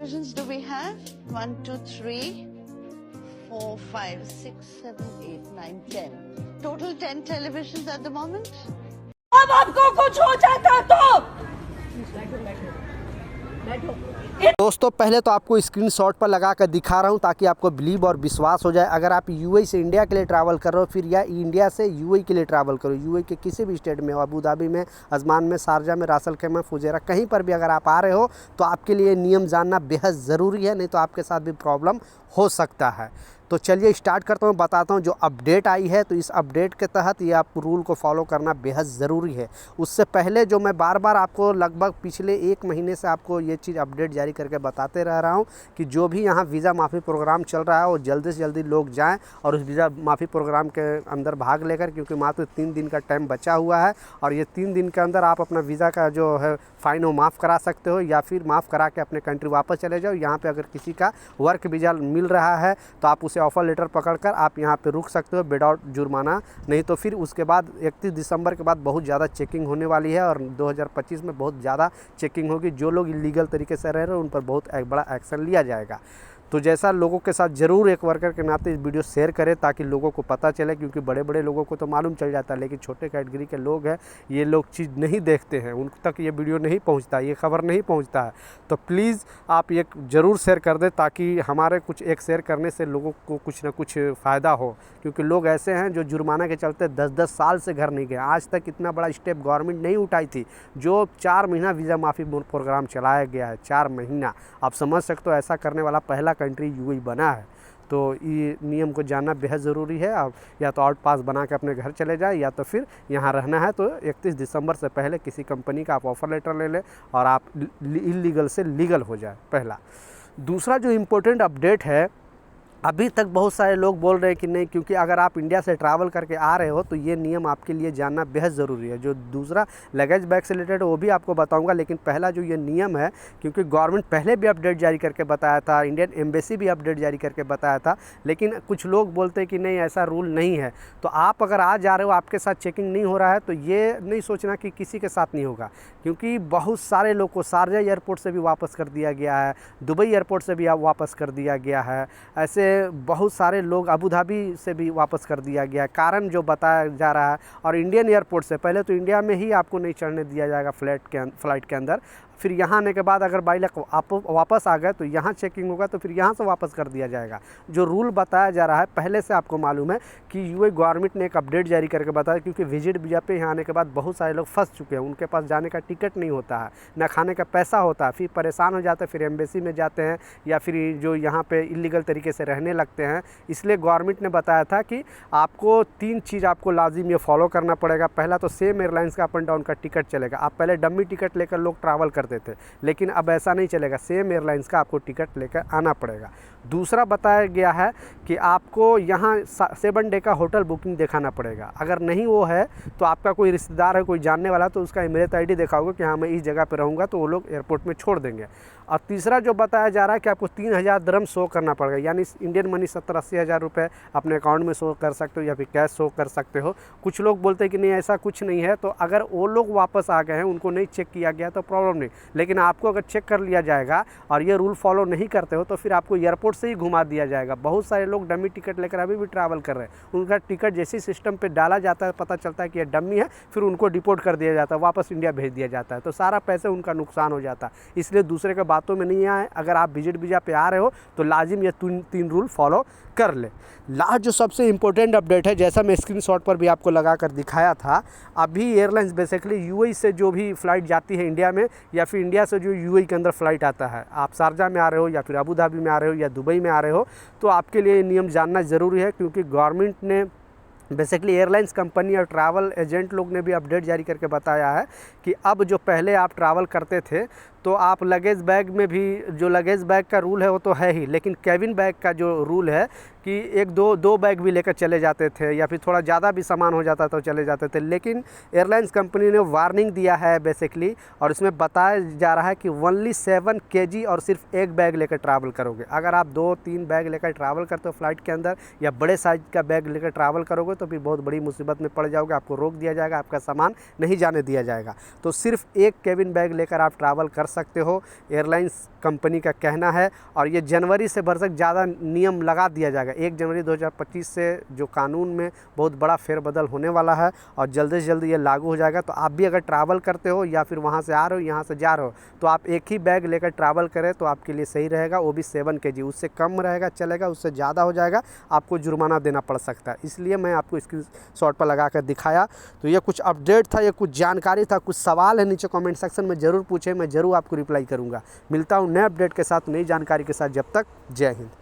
televisions do we have? 1, 2, 3, 4, 5, 6, 7, 8, 9, 10. Total 10 televisions at the moment. अब आपको कुछ हो जाता तो दोस्तों पहले तो आपको स्क्रीनशॉट पर लगा कर दिखा रहा हूं ताकि आपको बिलीव और विश्वास हो जाए। अगर आप यूएई से इंडिया के लिए ट्रैवल कर रहे हो फिर या इंडिया से यूएई के लिए ट्रैवल करो, यूएई के किसी भी स्टेट में हो, अबू धाबी में, अजमान में, शारजा में, रास अल खैमा, फुजैरा, कहीं पर भी अगर आप आ रहे हो तो आपके लिए नियम जानना बेहद ज़रूरी है, नहीं तो आपके साथ भी प्रॉब्लम हो सकता है। तो चलिए स्टार्ट करता हूँ, बताता हूँ जो अपडेट आई है। तो इस अपडेट के तहत ये आप रूल को फॉलो करना बेहद ज़रूरी है। उससे पहले जो मैं बार बार आपको लगभग पिछले 1 महीने से आपको ये चीज़ अपडेट जारी करके बताते रह रहा हूँ कि जो भी यहाँ वीज़ा माफ़ी प्रोग्राम चल रहा है वो जल्दी से जल्दी लोग जाएँ और उस वीज़ा माफ़ी प्रोग्राम के अंदर भाग लेकर, क्योंकि मात्र 3 दिन का टाइम बचा हुआ है और ये 3 दिन के अंदर आप अपना वीज़ा का जो है फ़ाइन वो माफ़ करा सकते हो या फिर माफ़ करा के अपने कंट्री वापस चले जाओ। यहाँ पर अगर किसी का वर्क वीज़ा मिल रहा है तो आप उसे ऑफ़र लेटर पकड़कर आप यहाँ पे रुक सकते हो विदाउट जुर्माना। नहीं तो फिर उसके बाद 31 दिसंबर के बाद बहुत ज़्यादा चेकिंग होने वाली है और 2025 में बहुत ज़्यादा चेकिंग होगी। जो लोग इलीगल तरीके से रह रहे हैं उन पर बहुत बड़ा एक्शन लिया जाएगा। तो जैसा लोगों के साथ ज़रूर एक वर्कर के नाते इस वीडियो शेयर करें ताकि लोगों को पता चले, क्योंकि बड़े बड़े लोगों को तो मालूम चल जाता है लेकिन छोटे कैटेगरी के लोग हैं ये लोग चीज़ नहीं देखते हैं, उन तक ये वीडियो नहीं पहुंचता, ये खबर नहीं पहुंचता है। तो प्लीज़ आप ये ज़रूर शेयर कर दें ताकि हमारे कुछ एक शेयर करने से लोगों को कुछ ना कुछ फ़ायदा हो, क्योंकि लोग ऐसे हैं जो जुर्माना के चलते 10-10 साल से घर नहीं गए। आज तक इतना बड़ा स्टेप गवर्नमेंट नहीं उठाई थी। जो 4 महीना वीज़ा माफ़ी प्रोग्राम चलाया गया है, 4 महीना, आप समझ सकते हो ऐसा करने वाला पहला कंट्री यूएई बना है। तो ये नियम को जानना बेहद ज़रूरी है। आप या तो आउट पास बना के अपने घर चले जाए या तो फिर यहाँ रहना है तो 31 दिसंबर से पहले किसी कंपनी का आप ऑफ़र लेटर ले लें और आप इलीगल से लीगल हो जाए, पहला। दूसरा जो इम्पोर्टेंट अपडेट है, अभी तक बहुत सारे लोग बोल रहे हैं कि नहीं, क्योंकि अगर आप इंडिया से ट्रैवल करके आ रहे हो तो ये नियम आपके लिए जानना बेहद ज़रूरी है। जो दूसरा लगेज बैग से रिलेटेड वो भी आपको बताऊंगा, लेकिन पहला जो ये नियम है, क्योंकि गवर्नमेंट पहले भी अपडेट जारी करके बताया था, इंडियन एम्बेसी भी अपडेट जारी करके बताया था, लेकिन कुछ लोग बोलते हैं कि नहीं ऐसा रूल नहीं है। तो आप अगर आ जा रहे हो, आपके साथ चेकिंग नहीं हो रहा है तो ये नहीं सोचना कि किसी के साथ नहीं होगा, क्योंकि बहुत सारे लोग को शारजा एयरपोर्ट से भी वापस कर दिया गया है, दुबई एयरपोर्ट से भी वापस कर दिया गया है, ऐसे बहुत सारे लोग अबू धाबी से भी वापस कर दिया गया है। कारण जो बताया जा रहा है, और इंडियन एयरपोर्ट से पहले तो इंडिया में ही आपको नहीं चढ़ने दिया जाएगा फ्लाइट के अंदर, फिर यहाँ आने के बाद अगर बाई लक आप वापस आ गए तो यहाँ चेकिंग होगा तो फिर यहाँ से वापस कर दिया जाएगा। जो रूल बताया जा रहा है पहले से आपको मालूम है कि यूएई गवर्नमेंट ने एक अपडेट जारी करके बताया, क्योंकि विजिट वीज़ा पे यहाँ आने के बाद बहुत सारे लोग फंस चुके हैं, उनके पास जाने का टिकट नहीं होता है, ना खाने का पैसा होता है, फिर परेशान हो जाते हैं, फिर एम्बेसी में जाते हैं या फिर जो यहाँ पर इलीगल तरीके से रहने लगते हैं। इसलिए गवर्नमेंट ने बताया था कि आपको 3 चीज़ आपको लाजिम ये फॉलो करना पड़ेगा। पहला तो सेम एयरलाइंस का अप एंड डाउन का टिकट चलेगा। आप पहले डमी टिकट लेकर लोग ट्रैवल करते थे, लेकिन अब ऐसा नहीं चलेगा, सेम एयरलाइंस का आपको टिकट लेकर आना पड़ेगा। दूसरा बताया गया है कि आपको यहाँ 7 डे का होटल बुकिंग दिखाना पड़ेगा। अगर नहीं वो है तो आपका कोई रिश्तेदार है, कोई जानने वाला, तो उसका इमेरेट आईडी दिखाओगे कि हाँ मैं इस जगह पर रहूँगा, तो वो लोग एयरपोर्ट में छोड़ देंगे। और तीसरा जो बताया जा रहा है कि आपको 3000 दिरहम शो करना पड़ेगा, यानी इंडियन मनी 70-80 हज़ार रुपये अपने अकाउंट में शो कर सकते हो या फिर कैश शो कर सकते हो। कुछ लोग बोलते हैं कि नहीं ऐसा कुछ नहीं है, तो अगर वो लोग वापस आ गए हैं, उनको नहीं चेक किया गया तो प्रॉब्लम नहीं, लेकिन आपको अगर चेक कर लिया जाएगा और ये रूल फॉलो नहीं करते हो तो फिर आपको एयरपोर्ट से ही घुमा दिया जाएगा। बहुत सारे लोग डमी टिकट लेकर अभी भी ट्रैवल कर रहे हैं, उनका टिकट जैसे सिस्टम पर डाला जाता है, पता चलता है कि ये डमी है, फिर उनको डिपोर्ट कर दिया जाता है, वापस इंडिया भेज दिया जाता है, तो सारा पैसे उनका नुकसान हो जाता है। इसलिए दूसरे के बातों में नहीं आए, अगर आप विजिट वीज़ा पे आ रहे हो तो लाजिम ये 3 रूल फॉलो कर ले। लास्ट जो सबसे इम्पोर्टेंट अपडेट है, जैसा मैं स्क्रीनशॉट पर भी आपको लगा कर दिखाया था, अभी एयरलाइंस बेसिकली यूएई से जो भी फ़्लाइट जाती है इंडिया में या फिर इंडिया से जो यूएई के अंदर फ़्लाइट आता है, आप शारजा में आ रहे हो या फिर अबू धाबी में आ रहे हो या दुबई में आ रहे हो, तो आपके लिए नियम जानना ज़रूरी है, क्योंकि गवर्नमेंट ने बेसिकली एयरलाइंस कंपनी और ट्रैवल एजेंट लोग ने भी अपडेट जारी करके बताया है कि अब जो पहले आप ट्रैवल करते थे तो आप लगेज बैग में भी, जो लगेज बैग का रूल है वो तो है ही, लेकिन केबिन बैग का जो रूल है कि 1-2 बैग भी लेकर चले जाते थे या फिर थोड़ा ज़्यादा भी सामान हो जाता तो चले जाते थे। लेकिन एयरलाइंस कंपनी ने वार्निंग दिया है बेसिकली, और इसमें बताया जा रहा है कि ओनली 7 kg और सिर्फ 1 बैग लेकर ट्रैवल करोगे। अगर आप 2-3 बैग लेकर ट्रैवल करते हो फ्लाइट के अंदर या बड़े साइज का बैग लेकर ट्रैवल करोगे तो फिर बहुत बड़ी मुसीबत में पड़ जाओगे, आपको रोक दिया जाएगा, आपका सामान नहीं जाने दिया जाएगा। तो सिर्फ 1 केबिन बैग लेकर आप ट्रैवल कर सकते हो, एयरलाइंस कंपनी का कहना है। और ये जनवरी से भरसक ज़्यादा नियम लगा दिया जाएगा। 1 जनवरी 2025 से जो कानून में बहुत बड़ा फेरबदल होने वाला है और जल्दी से जल्दी ये लागू हो जाएगा। तो आप भी अगर ट्रैवल करते हो या फिर वहाँ से आ रहे हो, यहाँ से जा रहे हो, तो आप एक ही बैग लेकर ट्रैवल करें तो आपके लिए सही रहेगा। वो भी 7 kg, उससे कम रहेगा चलेगा, उससे ज़्यादा हो जाएगा आपको जुर्माना देना पड़ सकता है। इसलिए मैं आपको स्क्रीनशॉट पर लगा कर दिखाया। तो ये कुछ अपडेट था, ये कुछ जानकारी था। कुछ सवाल है नीचे कमेंट सेक्शन में ज़रूर पूछें, मैं ज़रूर आपको रिप्लाई करूँगा। मिलता हूँ नए अपडेट के साथ, नई जानकारी के साथ। जब तक जय हिंद।